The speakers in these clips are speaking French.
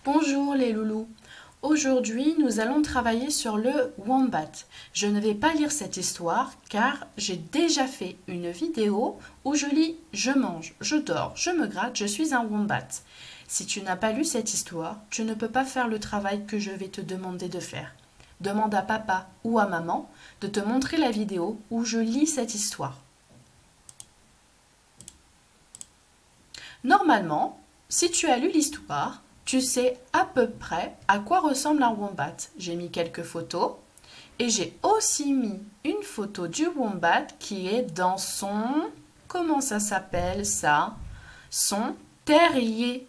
Bonjour les loulous. Aujourd'hui, nous allons travailler sur le wombat. Je ne vais pas lire cette histoire car j'ai déjà fait une vidéo où je lis « Je mange, je dors, je me gratte, je suis un wombat ». Si tu n'as pas lu cette histoire, tu ne peux pas faire le travail que je vais te demander de faire. Demande à papa ou à maman de te montrer la vidéo où je lis cette histoire. Normalement, si tu as lu l'histoire, tu sais à peu près à quoi ressemble un wombat. J'ai mis quelques photos et j'ai aussi mis une photo du wombat qui est dans son... Comment ça s'appelle ça? Son terrier.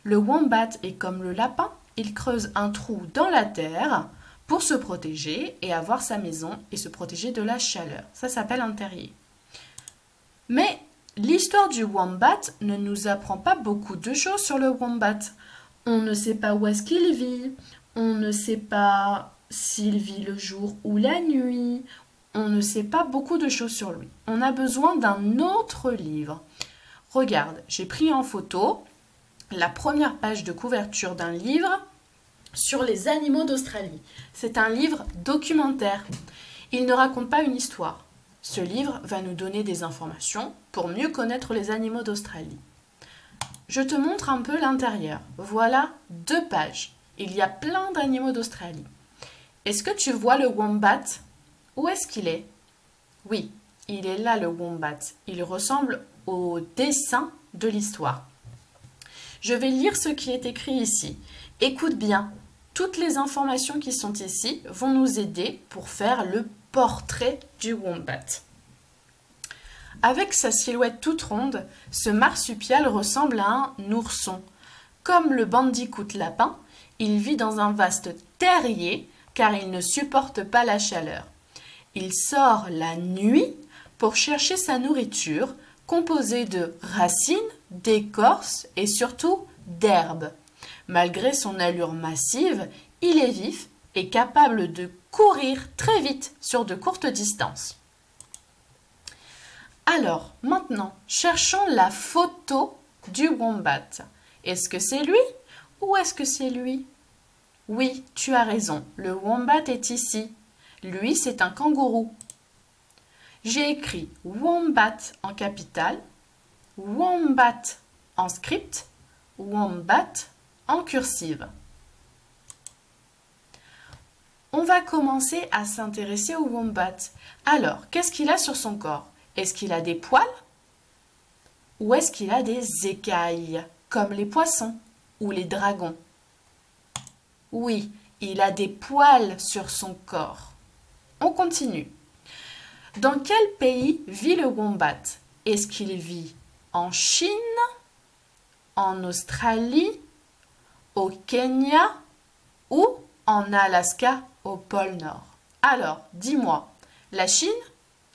Le wombat est comme le lapin, il creuse un trou dans la terre pour se protéger et avoir sa maison et se protéger de la chaleur. Ça s'appelle un terrier. Mais l'histoire du wombat ne nous apprend pas beaucoup de choses sur le wombat. On ne sait pas où est-ce qu'il vit, on ne sait pas s'il vit le jour ou la nuit, on ne sait pas beaucoup de choses sur lui. On a besoin d'un autre livre. Regarde, j'ai pris en photo la première page de couverture d'un livre sur les animaux d'Australie. C'est un livre documentaire. Il ne raconte pas une histoire. Ce livre va nous donner des informations pour mieux connaître les animaux d'Australie. Je te montre un peu l'intérieur. Voilà 2 pages. Il y a plein d'animaux d'Australie. Est-ce que tu vois le wombat? Où est-ce qu'il est? Oui, il est là le wombat. Il ressemble au dessin de l'histoire. Je vais lire ce qui est écrit ici. Écoute bien, toutes les informations qui sont ici vont nous aider pour faire le portrait du wombat. Avec sa silhouette toute ronde, ce marsupial ressemble à un ourson. Comme le bandicoot lapin, il vit dans un vaste terrier car il ne supporte pas la chaleur. Il sort la nuit pour chercher sa nourriture composée de racines, d'écorces et surtout d'herbes. Malgré son allure massive, il est vif et capable de courir très vite sur de courtes distances. Alors, maintenant, cherchons la photo du wombat. Est-ce que c'est lui ou est-ce que c'est lui? Oui, tu as raison, le wombat est ici. Lui, c'est un kangourou. J'ai écrit wombat en capitale, wombat en script, wombat en cursive. On va commencer à s'intéresser au wombat. Alors, qu'est-ce qu'il a sur son corps? Est-ce qu'il a des poils? Ou est-ce qu'il a des écailles, comme les poissons ou les dragons? Oui, il a des poils sur son corps. On continue. Dans quel pays vit le wombat? Est-ce qu'il vit en Chine, en Australie, au Kenya ou en Alaska au pôle Nord? Alors, dis-moi, la Chine,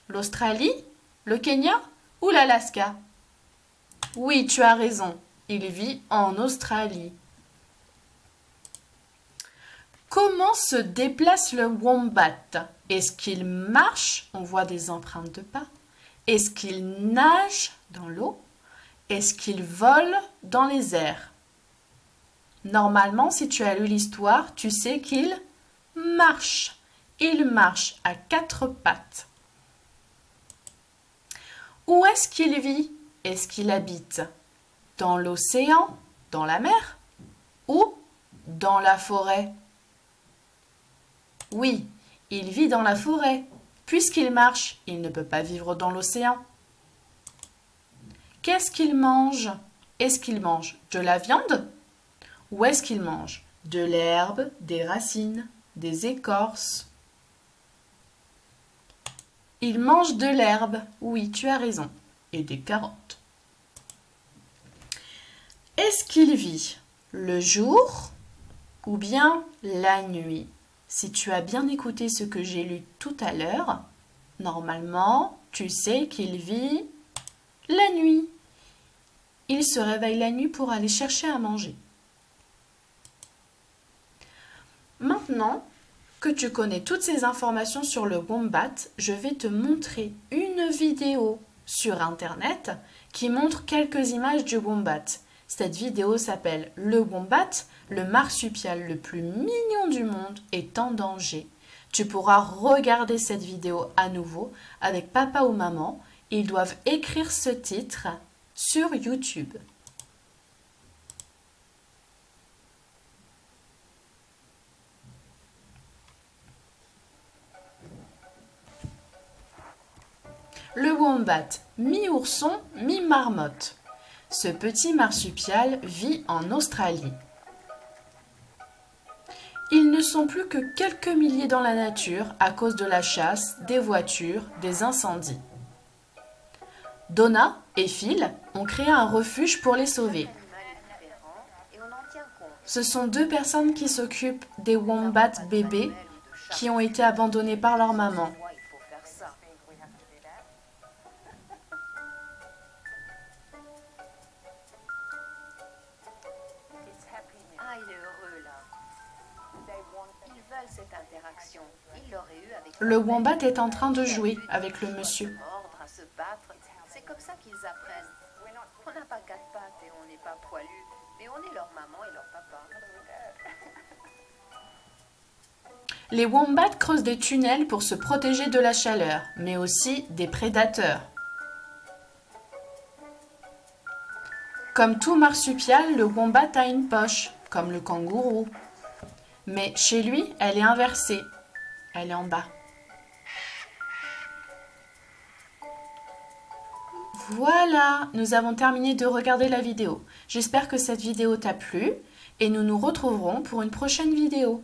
l'Australie, le Kenya ou l'Alaska? Oui, tu as raison, il vit en Australie. Comment se déplace le wombat? Est-ce qu'il marche? On voit des empreintes de pas. Est-ce qu'il nage dans l'eau? Est-ce qu'il vole dans les airs? Normalement, si tu as lu l'histoire, tu sais qu'il marche. Il marche à 4 pattes. Où est-ce qu'il vit? Est-ce qu'il habite dans l'océan, dans la mer ou dans la forêt? Oui, il vit dans la forêt. Puisqu'il marche, il ne peut pas vivre dans l'océan. Qu'est-ce qu'il mange? Est-ce qu'il mange de la viande? Ou est-ce qu'il mange de l'herbe, des racines, des écorces? Il mange de l'herbe, oui, tu as raison, et des carottes. Est-ce qu'il vit le jour ou bien la nuit? Si tu as bien écouté ce que j'ai lu tout à l'heure, normalement, tu sais qu'il vit la nuit. Il se réveille la nuit pour aller chercher à manger. Maintenant que tu connais toutes ces informations sur le wombat, je vais te montrer une vidéo sur Internet qui montre quelques images du wombat. Cette vidéo s'appelle « Le wombat, le marsupial le plus mignon du monde, est en danger ». Tu pourras regarder cette vidéo à nouveau avec papa ou maman. Ils doivent écrire ce titre sur YouTube. Le wombat, mi-ourson, mi-marmotte. Ce petit marsupial vit en Australie. Ils ne sont plus que quelques milliers dans la nature à cause de la chasse, des voitures, des incendies. Donna et Phil ont créé un refuge pour les sauver. Ce sont deux personnes qui s'occupent des wombats bébés qui ont été abandonnés par leur maman. Ah, il est heureux là. Ils veulent cette interaction. Il l'aurait eu avec Le wombat est en train de jouer avec le monsieur. mordre, à se battre. C'est comme ça qu'ils apprennent. On n'a pas quatre pattes et on n'est pas poilus, mais on est leur maman et leur papa. Les wombats creusent des tunnels pour se protéger de la chaleur, mais aussi des prédateurs. Comme tout marsupial, le wombat a une poche, comme le kangourou. Mais chez lui, elle est inversée. Elle est en bas. Voilà, nous avons terminé de regarder la vidéo. J'espère que cette vidéo t'a plu et nous nous retrouverons pour une prochaine vidéo.